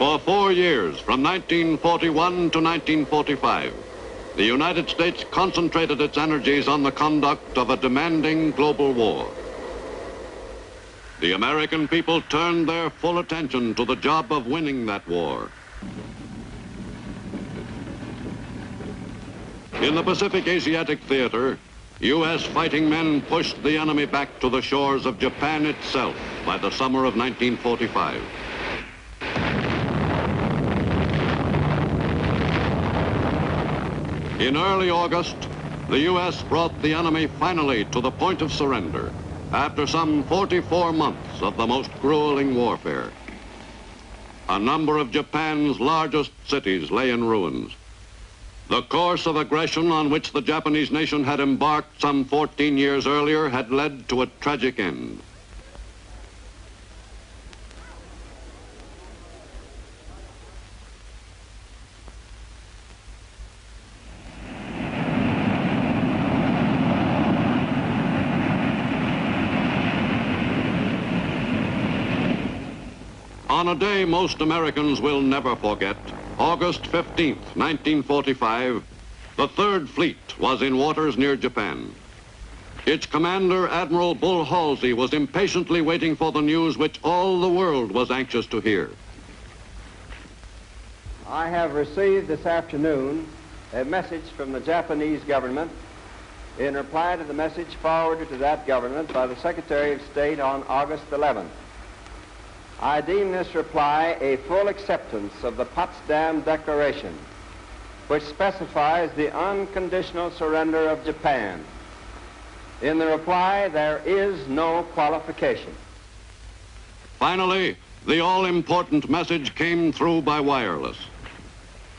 For 4 years, from 1941 to 1945, the United States concentrated its energies on the conduct of a demanding global war. The American people turned their full attention to the job of winning that war. In the Pacific Asiatic Theater, U.S. fighting men pushed the enemy back to the shores of Japan itself by the summer of 1945. In early August, the U.S. brought the enemy finally to the point of surrender after some 44 months of the most grueling warfare. A number of Japan's largest cities lay in ruins. The course of aggression on which the Japanese nation had embarked some 14 years earlier had led to a tragic end. On a day most Americans will never forget, August 15th, 1945, the Third Fleet was in waters near Japan. Its commander, Admiral Bull Halsey, was impatiently waiting for the news which all the world was anxious to hear. I have received this afternoon a message from the Japanese government in reply to the message forwarded to that government by the Secretary of State on August 11th. I deem this reply a full acceptance of the Potsdam Declaration, which specifies the unconditional surrender of Japan. In the reply, there is no qualification. Finally, the all-important message came through by wireless.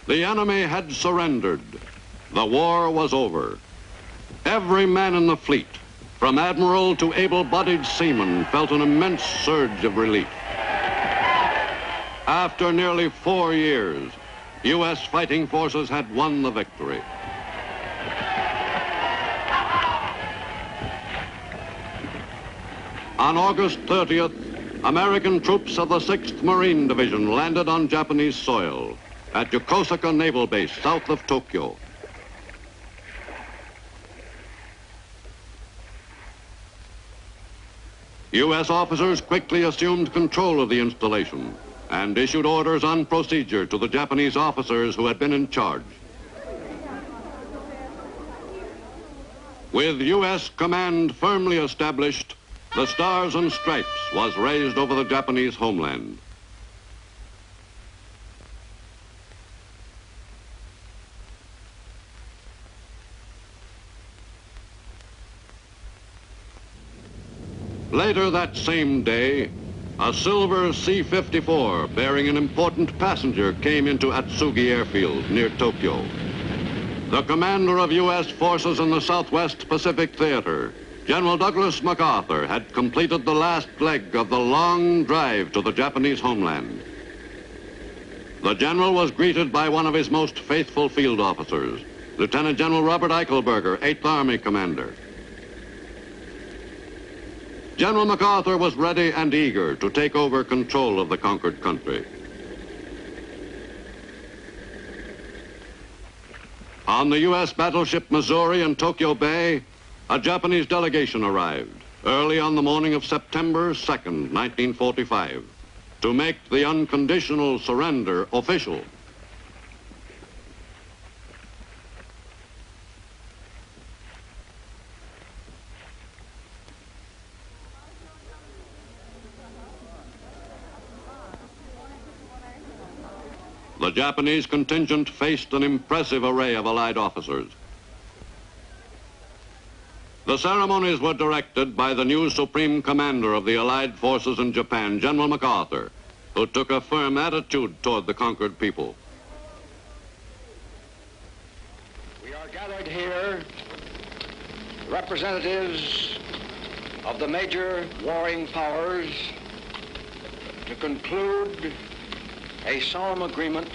The enemy had surrendered. The war was over. Every man in the fleet, from admiral to able-bodied seaman, felt an immense surge of relief. After nearly 4 years, U.S. fighting forces had won the victory. On August 30th, American troops of the 6th Marine Division landed on Japanese soil at Yokosuka Naval Base, south of Tokyo. U.S. officers quickly assumed control of the installation and issued orders on procedure to the Japanese officers who had been in charge. With U.S. command firmly established, the Stars and Stripes was raised over the Japanese homeland. Later that same day, a silver C-54 bearing an important passenger came into Atsugi Airfield near Tokyo. The commander of U.S. forces in the Southwest Pacific Theater, General Douglas MacArthur, had completed the last leg of the long drive to the Japanese homeland. The general was greeted by one of his most faithful field officers, Lieutenant General Robert Eichelberger, 8th Army Commander. General MacArthur was ready and eager to take over control of the conquered country. On the U.S. battleship Missouri in Tokyo Bay, a Japanese delegation arrived early on the morning of September 2nd, 1945, to make the unconditional surrender official. The Japanese contingent faced an impressive array of Allied officers. The ceremonies were directed by the new Supreme Commander of the Allied forces in Japan, General MacArthur, who took a firm attitude toward the conquered people. We are gathered here, representatives of the major warring powers, to conclude a solemn agreement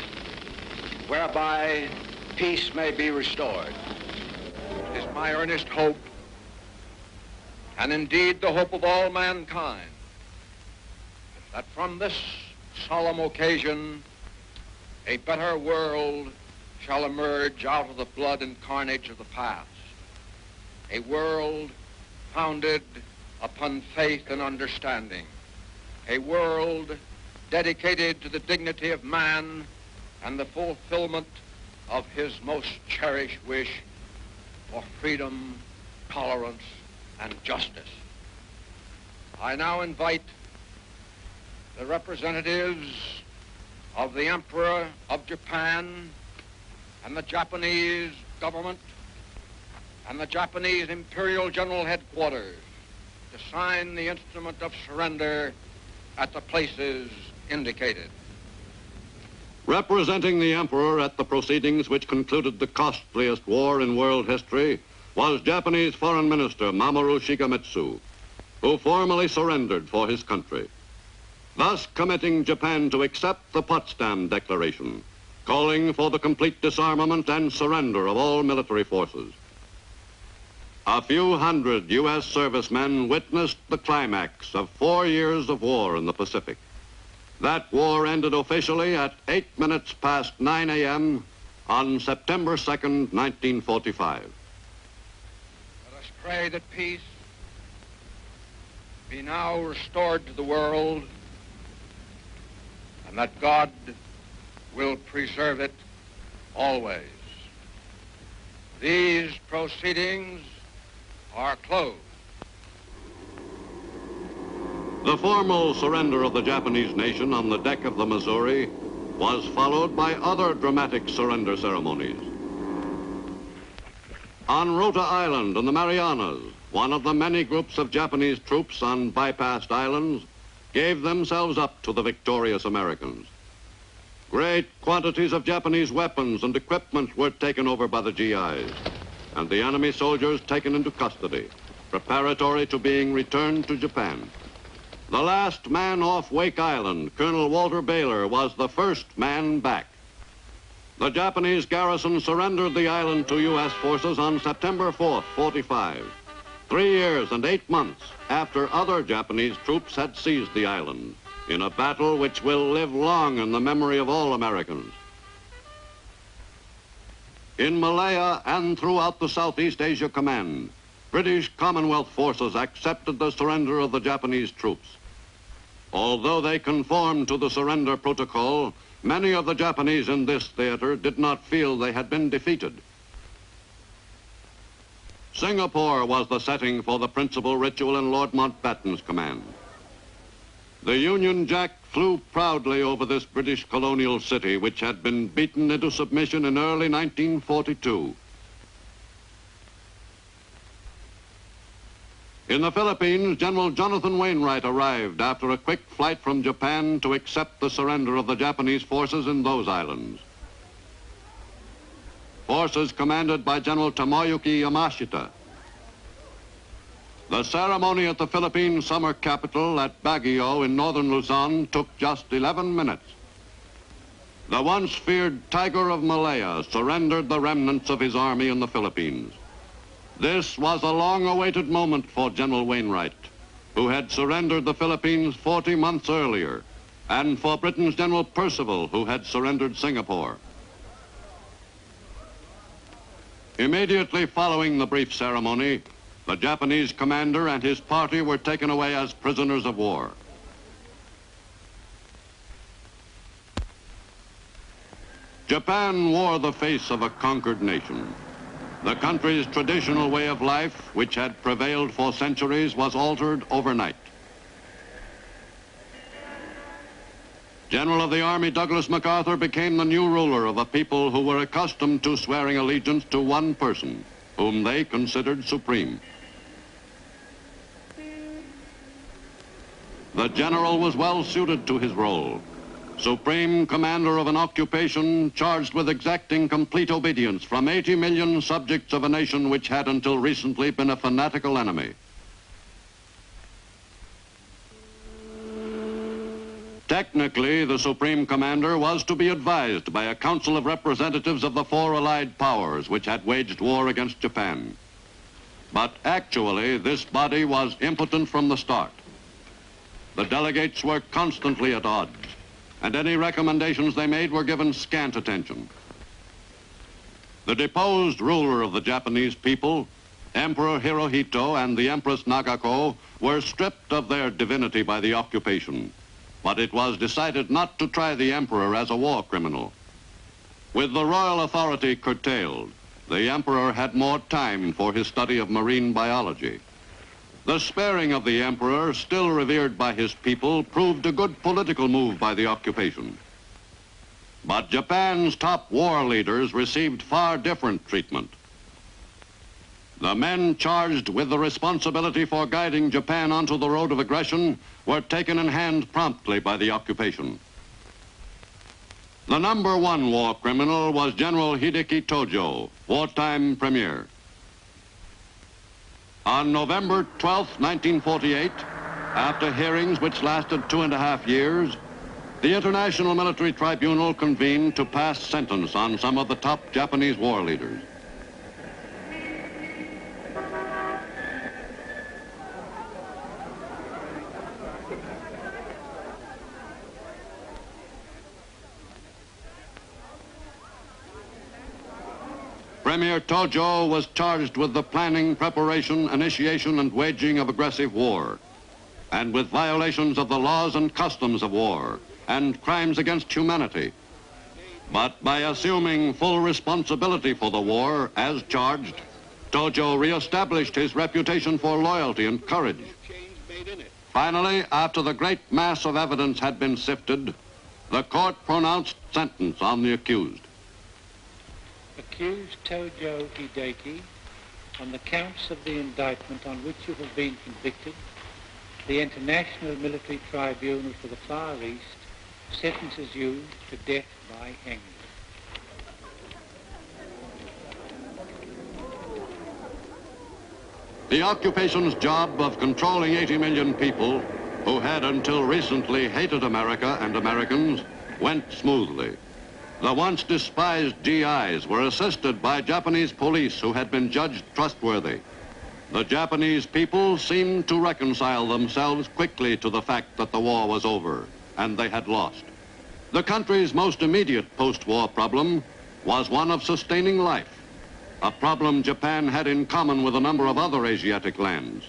whereby peace may be restored. It is my earnest hope, and indeed the hope of all mankind, that from this solemn occasion A better world shall emerge out of the blood and carnage of the past. A world founded upon faith and understanding. A world dedicated to the dignity of man and the fulfillment of his most cherished wish for freedom, tolerance, and justice. I now invite the representatives of the Emperor of Japan and the Japanese government and the Japanese Imperial General Headquarters to sign the instrument of surrender at the places indicated. Representing the Emperor at the proceedings which concluded the costliest war in world history was Japanese Foreign Minister Mamoru Shigemitsu, who formally surrendered for his country, thus committing Japan to accept the Potsdam Declaration, calling for the complete disarmament and surrender of all military forces. A few hundred U.S. servicemen witnessed the climax of 4 years of war in the Pacific. That war ended officially at 8 minutes past 9 a.m. on September 2nd, 1945. Let us pray that peace be now restored to the world and that God will preserve it always. These proceedings are closed. The formal surrender of the Japanese nation on the deck of the Missouri was followed by other dramatic surrender ceremonies. On Rota Island in the Marianas, one of the many groups of Japanese troops on bypassed islands gave themselves up to the victorious Americans. Great quantities of Japanese weapons and equipment were taken over by the GIs, and the enemy soldiers taken into custody, preparatory to being returned to Japan. The last man off Wake Island, Colonel Walter Baylor, was the first man back. The Japanese garrison surrendered the island to U.S. forces on September 4th, 45, 3 years and 8 months after other Japanese troops had seized the island, in a battle which will live long in the memory of all Americans. In Malaya and throughout the Southeast Asia Command, British Commonwealth forces accepted the surrender of the Japanese troops. Although they conformed to the surrender protocol, many of the Japanese in this theater did not feel they had been defeated. Singapore was the setting for the principal ritual in Lord Mountbatten's command. The Union Jack flew proudly over this British colonial city, which had been beaten into submission in early 1942. In the Philippines, General Jonathan Wainwright arrived after a quick flight from Japan to accept the surrender of the Japanese forces in those islands. Forces commanded by General Tomoyuki Yamashita. The ceremony at the Philippine summer capital at Baguio in northern Luzon took just 11 minutes. The once feared Tiger of Malaya surrendered the remnants of his army in the Philippines. This was a long-awaited moment for General Wainwright, who had surrendered the Philippines 40 months earlier, and for Britain's General Percival, who had surrendered Singapore. Immediately following the brief ceremony, the Japanese commander and his party were taken away as prisoners of war. Japan wore the face of a conquered nation. The country's traditional way of life, which had prevailed for centuries, was altered overnight. General of the Army Douglas MacArthur became the new ruler of a people who were accustomed to swearing allegiance to one person, whom they considered supreme. The general was well suited to his role. Supreme commander of an occupation charged with exacting complete obedience from 80 million subjects of a nation which had until recently been a fanatical enemy. Technically, the Supreme Commander was to be advised by a council of representatives of the 4 allied powers which had waged war against Japan. But actually, this body was impotent from the start. The delegates were constantly at odds. and any recommendations they made were given scant attention. The deposed ruler of the Japanese people, Emperor Hirohito and the Empress Nagako, were stripped of their divinity by the occupation, but it was decided not to try the emperor as a war criminal. With the royal authority curtailed, the emperor had more time for his study of marine biology. The sparing of the emperor, still revered by his people, proved a good political move by the occupation. But Japan's top war leaders received far different treatment. The men charged with the responsibility for guiding Japan onto the road of aggression were taken in hand promptly by the occupation. The number one war criminal was General Hideki Tojo, wartime premier. On November 12, 1948, after hearings which lasted 2.5 years, the International Military Tribunal convened to pass sentence on some of the top Japanese war leaders. Premier Tojo was charged with the planning, preparation, initiation, and waging of aggressive war, and with violations of the laws and customs of war, and crimes against humanity. But by assuming full responsibility for the war, as charged, Tojo reestablished his reputation for loyalty and courage. Finally, after the great mass of evidence had been sifted, the court pronounced sentence on the accused. Accused Tojo Hideki, on the counts of the indictment on which you have been convicted, the International Military Tribunal for the Far East sentences you to death by hanging. The occupation's job of controlling 80 million people who had until recently hated America and Americans went smoothly. The once despised GIs were assisted by Japanese police who had been judged trustworthy. The Japanese people seemed to reconcile themselves quickly to the fact that the war was over and they had lost. The country's most immediate post-war problem was one of sustaining life, a problem Japan had in common with a number of other Asiatic lands.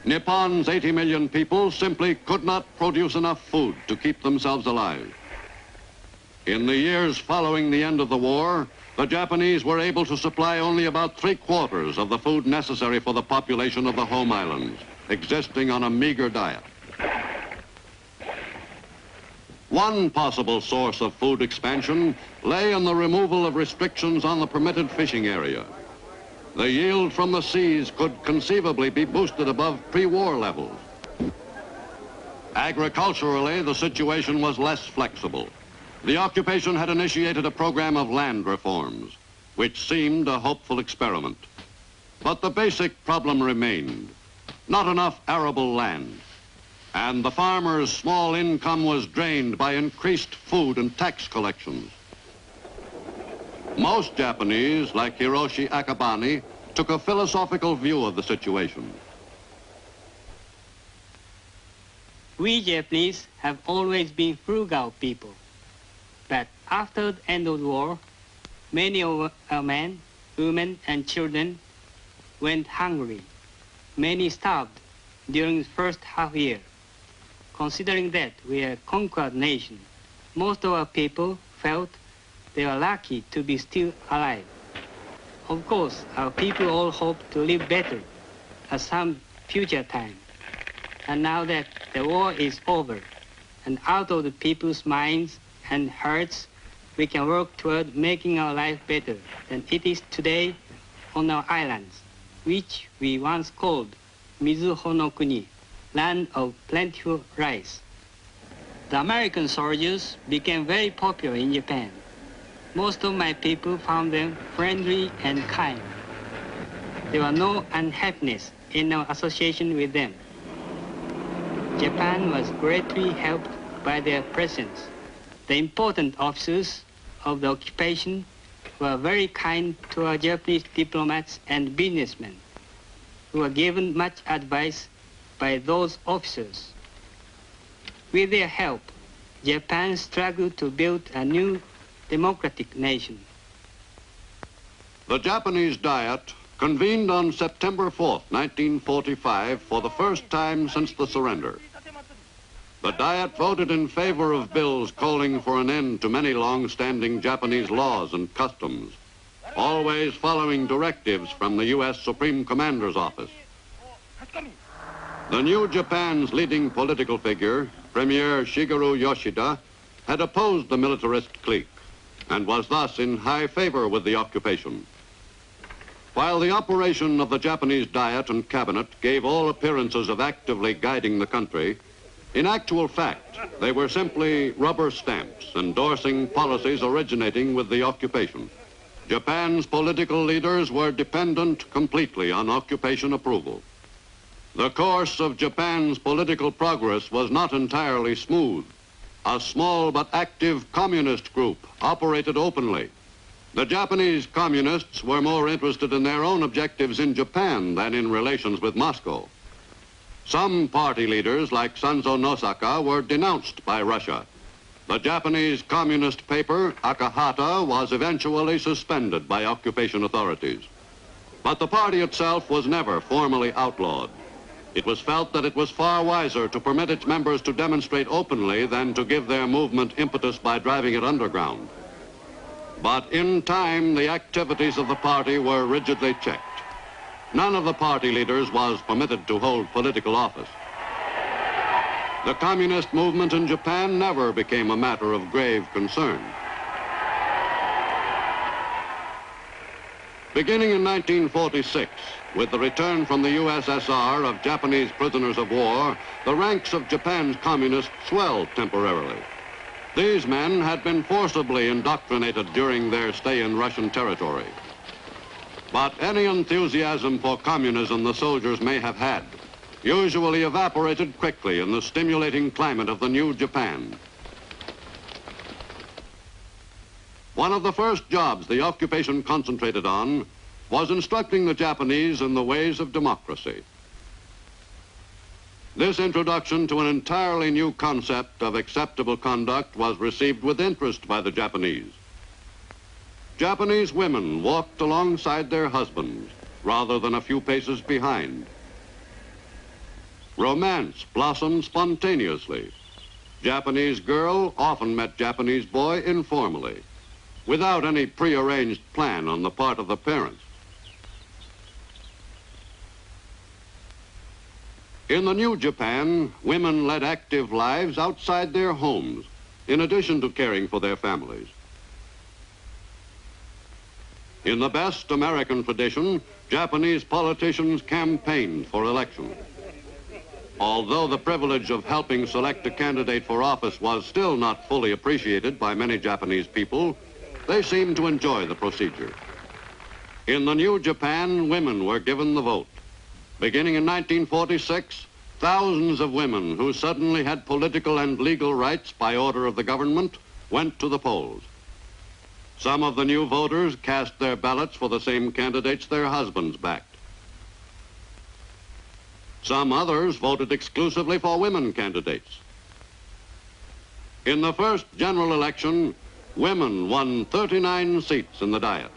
Nippon's 80 million people simply could not produce enough food to keep themselves alive. In the years following the end of the war, the Japanese were able to supply only about 3/4 of the food necessary for the population of the home islands, existing on a meager diet. One possible source of food expansion lay in the removal of restrictions on the permitted fishing area. The yield from the seas could conceivably be boosted above pre-war levels. Agriculturally, the situation was less flexible. The occupation had initiated a program of land reforms, which seemed a hopeful experiment. But the basic problem remained: not enough arable land, and the farmer's small income was drained by increased food and tax collections. Most Japanese, like Hiroshi Akabane, took a philosophical view of the situation. We Japanese have always been frugal people. But after the end of the war, many of our men, women, and children went hungry. Many starved during the first half year. Considering that we are a conquered nation, most of our people felt they were lucky to be still alive. Of course, our people all hope to live better at some future time. And now that the war is over and out of the people's minds and hearts, we can work toward making our life better than it is today on our islands, which we once called Mizuho no Kuni, land of plentiful rice. The American soldiers became very popular in Japan. Most of my people found them friendly and kind. There was no unhappiness in our association with them. Japan was greatly helped by their presence. The important officers of the occupation were very kind to our Japanese diplomats and businessmen, who were given much advice by those officers. With their help, Japan struggled to build a new democratic nation. The Japanese Diet convened on September 4th, 1945, for the first time since the surrender. The Diet voted in favor of bills calling for an end to many long-standing Japanese laws and customs, always following directives from the U.S. Supreme Commander's office. The new Japan's leading political figure, Premier Shigeru Yoshida, had opposed the militarist clique and was thus in high favor with the occupation. While the operation of the Japanese Diet and Cabinet gave all appearances of actively guiding the country, in actual fact, they were simply rubber stamps endorsing policies originating with the occupation. Japan's political leaders were dependent completely on occupation approval. The course of Japan's political progress was not entirely smooth. A small but active communist group operated openly. The Japanese communists were more interested in their own objectives in Japan than in relations with Moscow. Some party leaders, like Sanzo Nosaka, were denounced by Russia. The Japanese communist paper, Akahata, was eventually suspended by occupation authorities. But the party itself was never formally outlawed. It was felt that it was far wiser to permit its members to demonstrate openly than to give their movement impetus by driving it underground. But in time, the activities of the party were rigidly checked. None of the party leaders was permitted to hold political office. The communist movement in Japan never became a matter of grave concern. Beginning in 1946, with the return from the USSR of Japanese prisoners of war, the ranks of Japan's communists swelled temporarily. These men had been forcibly indoctrinated during their stay in Russian territory. But any enthusiasm for communism the soldiers may have had usually evaporated quickly in the stimulating climate of the new Japan. One of the first jobs the occupation concentrated on was instructing the Japanese in the ways of democracy. This introduction to an entirely new concept of acceptable conduct was received with interest by the Japanese. Japanese women walked alongside their husbands rather than a few paces behind. Romance blossomed spontaneously. Japanese girl often met Japanese boy informally, without any prearranged plan on the part of the parents. In the new Japan, women led active lives outside their homes, in addition to caring for their families. In the best American tradition, Japanese politicians campaigned for election. Although the privilege of helping select a candidate for office was still not fully appreciated by many Japanese people, they seemed to enjoy the procedure. In the new Japan, women were given the vote. Beginning in 1946, thousands of women who suddenly had political and legal rights by order of the government went to the polls. Some of the new voters cast their ballots for the same candidates their husbands backed. Some others voted exclusively for women candidates. In the first general election, women won 39 seats in the Diet.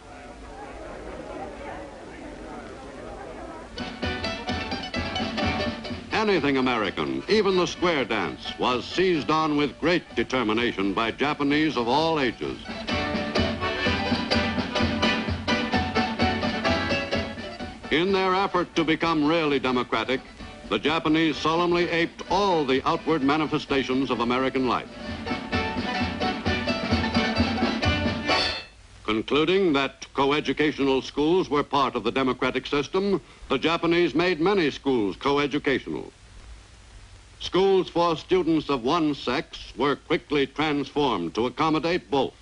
Anything American, even the square dance, was seized on with great determination by Japanese of all ages. In their effort to become really democratic, the Japanese solemnly aped all the outward manifestations of American life. Concluding that coeducational schools were part of the democratic system, the Japanese made many schools coeducational. Schools for students of one sex were quickly transformed to accommodate both.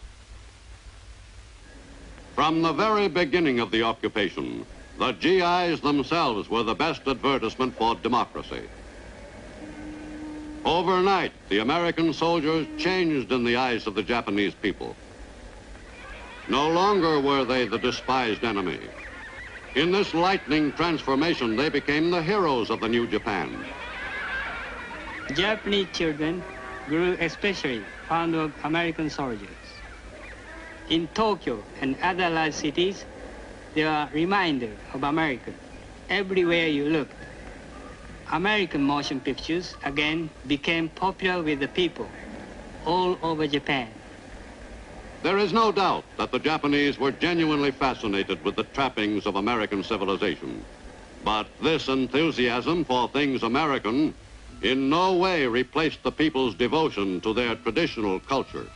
From the very beginning of the occupation, the GIs themselves were the best advertisement for democracy. Overnight, the American soldiers changed in the eyes of the Japanese people. No longer were they the despised enemy. In this lightning transformation, they became the heroes of the new Japan. Japanese children grew especially fond of American soldiers. In Tokyo and other large cities, there are reminders of America everywhere you look. American motion pictures again became popular with the people all over Japan. There is no doubt that the Japanese were genuinely fascinated with the trappings of American civilization. But this enthusiasm for things American in no way replaced the people's devotion to their traditional culture.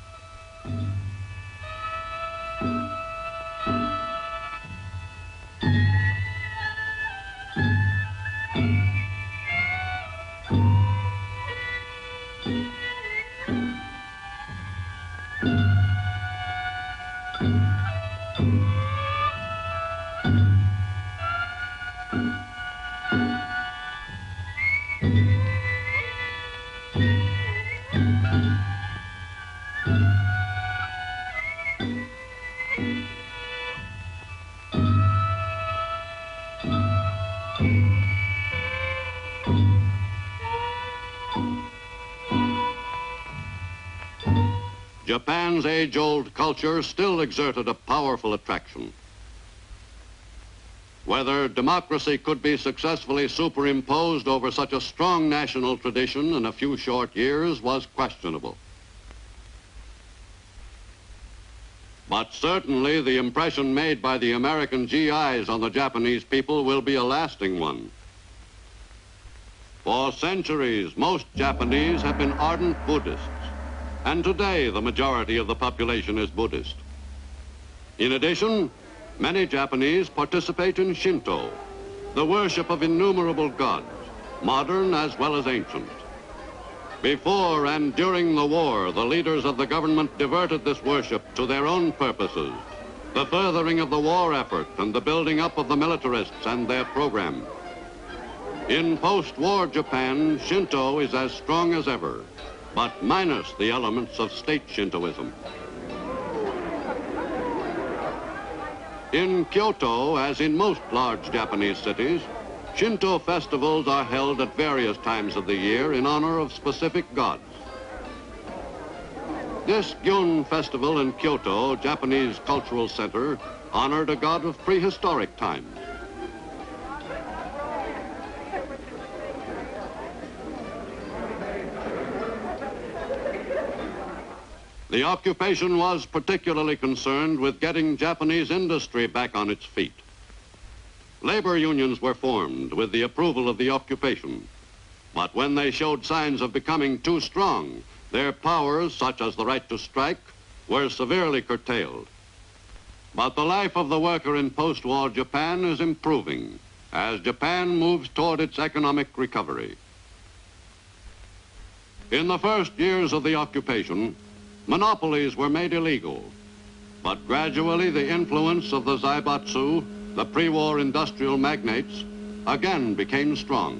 Japan's age-old culture still exerted a powerful attraction. Whether democracy could be successfully superimposed over such a strong national tradition in a few short years was questionable. But certainly the impression made by the American GIs on the Japanese people will be a lasting one. For centuries, most Japanese have been ardent Buddhists. And today, the majority of the population is Buddhist. In addition, many Japanese participate in Shinto, the worship of innumerable gods, modern as well as ancient. Before and during the war, the leaders of the government diverted this worship to their own purposes, the furthering of the war effort and the building up of the militarists and their program. In post-war Japan, Shinto is as strong as ever, but minus the elements of state Shintoism. In Kyoto, as in most large Japanese cities, Shinto festivals are held at various times of the year in honor of specific gods. This Gyun festival in Kyoto, Japanese cultural center, honored a god of prehistoric times. The occupation was particularly concerned with getting Japanese industry back on its feet. Labor unions were formed with the approval of the occupation. But when they showed signs of becoming too strong, their powers, such as the right to strike, were severely curtailed. But the life of the worker in post-war Japan is improving as Japan moves toward its economic recovery. In the first years of the occupation, monopolies were made illegal, but gradually the influence of the Zaibatsu, the pre-war industrial magnates, again became strong.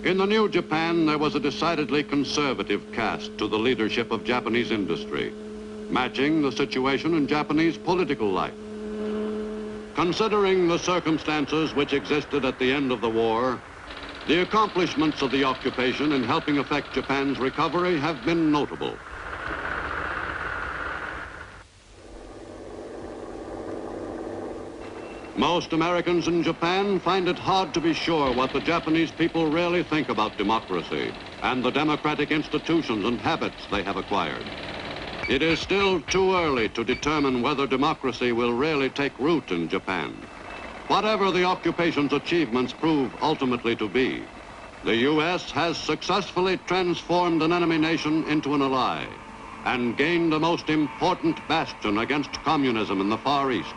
In the new Japan, there was a decidedly conservative cast to the leadership of Japanese industry, matching the situation in Japanese political life. Considering the circumstances which existed at the end of the war, the accomplishments of the occupation in helping effect Japan's recovery have been notable. Most Americans in Japan find it hard to be sure what the Japanese people really think about democracy and the democratic institutions and habits they have acquired. It is still too early to determine whether democracy will really take root in Japan. Whatever the occupation's achievements prove ultimately to be, the U.S. has successfully transformed an enemy nation into an ally and gained a most important bastion against communism in the Far East.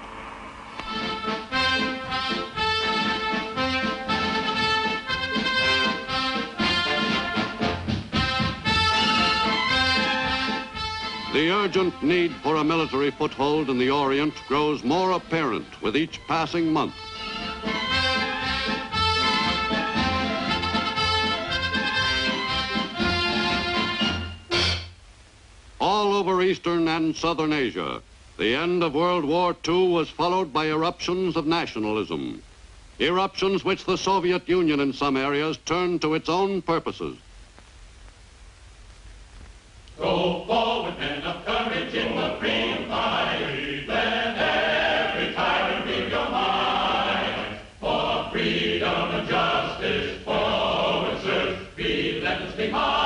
The urgent need for a military foothold in the Orient grows more apparent with each passing month. All over Eastern and Southern Asia, the end of World War II was followed by eruptions of nationalism. eruptions which the Soviet Union in some areas turned to its own purposes. Go forward, men of courage, in the freedom fight. Let every tyrant read your mind. For freedom and justice, forward search, relentlessly march.